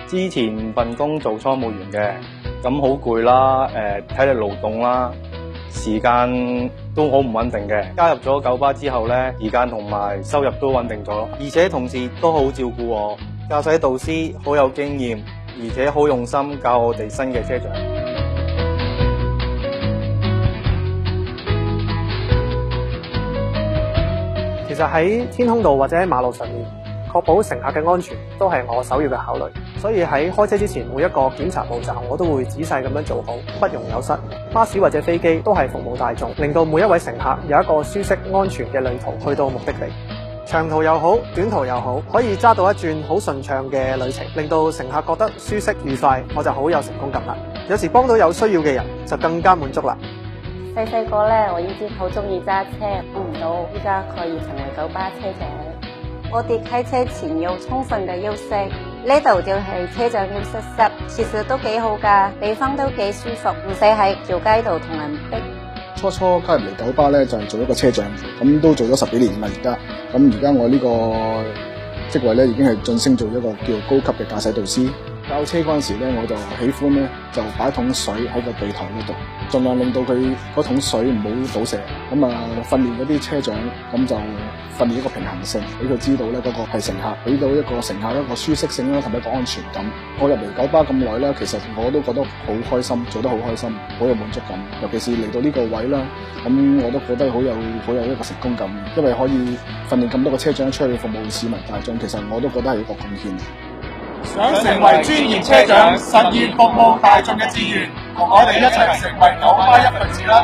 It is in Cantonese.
之前份工做倉務員嘅，咁好攰啦，體力勞動啦，時間都好唔穩定嘅。加入咗九巴之後呢，時間同埋收入都穩定咗，而且同事都好照顧我。駕駛導師好有經驗，而且好用心教我哋新嘅車長。其實喺天空度或者喺馬路上面，確保乘客嘅安全都係我首要嘅考慮。所以喺開車之前，每一個檢查步驟我都會仔細咁樣做好，不容有失。巴士或者飛機都係服務大眾，令到每一位乘客有一個舒適安全嘅旅途去到目的地。長途又好，短途又好，可以揸到一轉好順暢嘅旅程，令到乘客覺得舒適愉快，我就好有成功感啦。有時幫到有需要嘅人，就更加滿足啦。細個咧，我已經好中意揸車，估唔到依家可以成為九巴車長。我哋開車前要充分嘅休息，呢度就係車長休息室，其實都幾好㗎，地方都幾舒服，唔使喺條街度同人逼。初加入嚟九巴咧，就係做一個車長，咁都做咗10幾年啦而家。咁而家我呢個職位咧，已經係晉升做一個叫高級嘅駕駛導師。教車嗰陣時咧，我就喜歡咧就擺桶水喺個地台嗰度，盡量令到佢嗰桶水唔好倒瀉。咁訓練嗰啲車長，咁就訓練一個平衡性，俾佢知道咧嗰個係乘客，俾到一個乘客一個舒適性啦，同埋一個安全感。我入嚟九巴咁耐啦，其實我都覺得好開心，做得好開心，好有滿足感。尤其是嚟到呢個位啦，咁我都覺得好有一個成功感，因為可以訓練咁多個車長出去服務市民大眾，其實我都覺得係一個貢獻。想成為專業車長，實現服務大眾嘅志願，同我哋一齊成為九巴一份子啦！